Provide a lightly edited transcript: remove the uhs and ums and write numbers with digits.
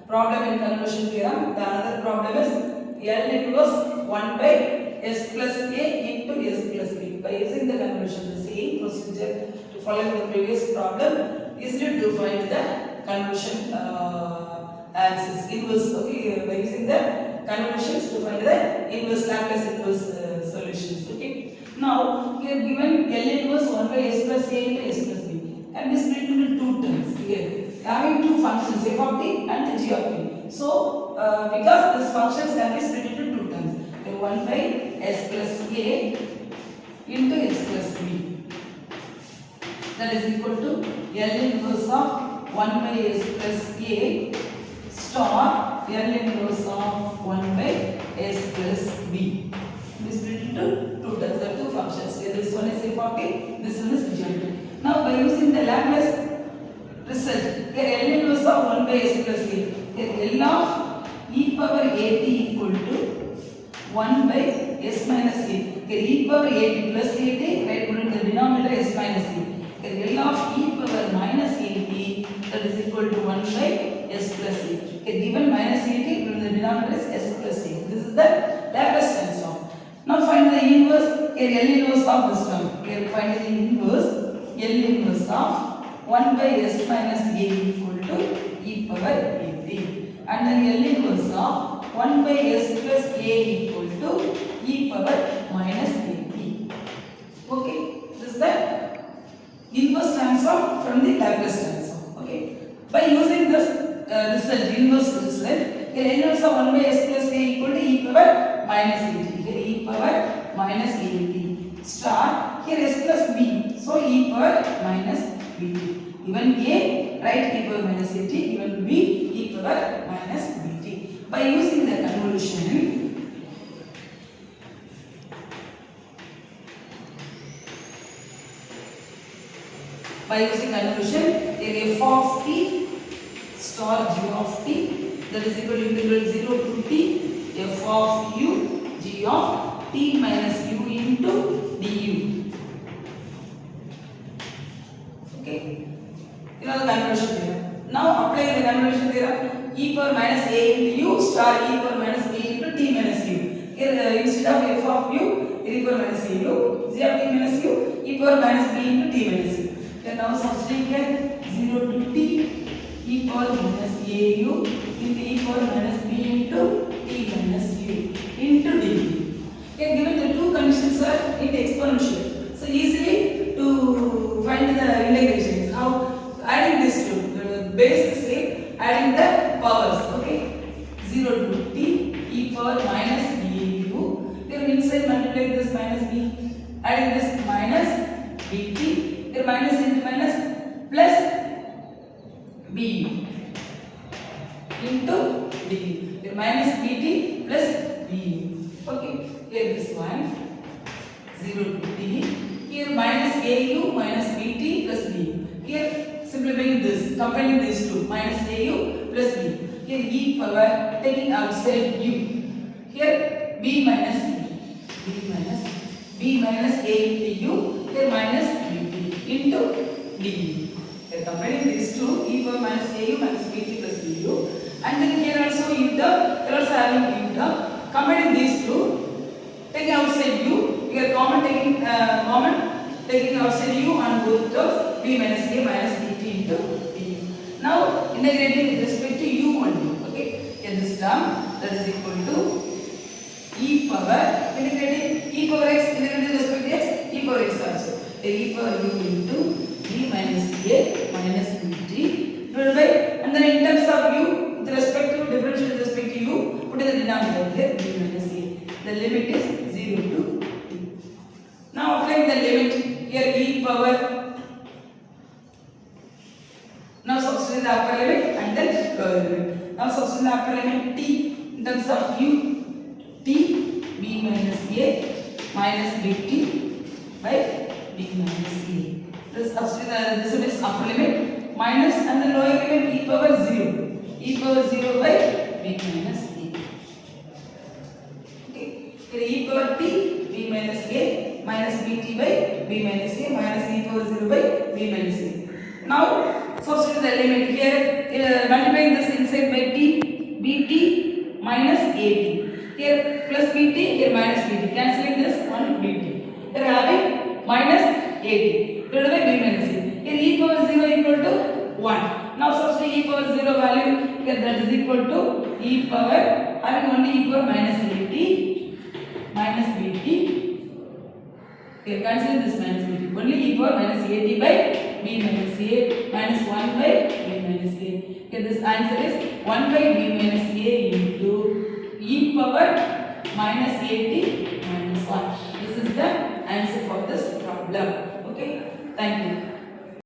problem in convolution theorem. The another problem is L inverse 1 by S plus A into S plus B. By using the convolution, the same procedure to follow the previous problem, easily to find the convolution axis inverse. Okay, by using the convolutions to find the inverse Laplace inverse solutions. Okay. Now here given L inverse 1 by S plus A into S plus B and be split into two terms. Here having two functions f of t and g of t. So because these functions can be split into two terms, 1 by S plus A into S plus B, that is equal to L inverse of 1 by S plus A star L inverse of 1 by S plus B. Be split into two terms, the two functions. Here this one is f of t, this one is g of t. Now by using the Laplace result, here L inverse of 1 by S plus A, here L of e power at equal to 1 by S minus A. Here e power at plus at, right, put in the denominator S minus A. Here L of e power minus at, that is equal to 1 by S plus A. Here given minus at, put in the denominator is S plus A. This is the Laplace transform. Now find the inverse, here L inverse of this term. Here find the inverse, L inverse of 1 by S minus A equal to e power at. And then L inverse of 1 by S plus A equal to e power minus at. Okay, this is the inverse transform from the Laplace transform. Okay, by using this result, inverse result, here L inverse of 1 by S plus A equal to e power minus at. Here e power minus at star, here S plus B, so e power minus bt. Given A, write e power minus at, given B, e power minus bt. By using the convolution, here f of t star g of t, that is equal to integral 0 to t f of u g of t minus u into du. Okay, you know the convolution theorem. Now apply the convolution theorem, e power minus a into u star e power minus b into t minus u. Here instead of f of u, e power minus a u, g of t minus u, e power minus b into t minus u. Then now substitute here 0 to t e power minus a u into e power minus b into t minus u into d. Here given the two conditions are in exponential, so easily to find the integrations. How? Adding these two, base is same, adding the powers. Okay, 0 to t e power minus b u. Then inside multiply this minus b, adding this minus bt. Here minus into minus plus bu into du. Here minus bt plus bu. Okay, here this one 0 to t. Here minus au minus bt plus bu. Here simplifying this, combining these two, minus au plus b. Here e power taking outside u. Here b minus a into u. Here minus bt into du. Here combining these two, e power minus au minus bt plus bu. And then here also u term, here also having u term. Combining these two, taking outside u. Here taking outside u on both terms, b minus a minus bt into du. Now integrating with respect to u only. Okay, here this term, that is equal to e power integrating e power x integrating with respect to x, e power x also. Here e power u into b minus a minus bt divided by, and then in terms of u with respect to differential with respect to u, put in the denominator here b minus a. The limit is 0 to t. Now applying the limit here e power. Now substitute the upper limit and then lower limit. Now substitute the upper limit t in terms of u, t b minus a minus bt by b minus a. This substitute this is upper limit minus and the lower limit e power 0. E power 0 by b minus a. Okay, here e power t b minus a minus bt by b minus a minus e power 0 by b minus a. Now substitute the limit here, multiplying this inside by t at. Here plus bt, here minus bt. Cancelling this one bt. Here having minus at divided by b minus a. Here e power 0 equal to 1. Now substitute e power 0 value. Here that is equal to e power having only e power minus at minus bt. Here consider this minus bt. Only e power minus at by b minus a minus 1 by b minus a. Here this answer is 1 by b minus a into e power minus at minus 1. This is the answer for this problem. Okay. Thank you.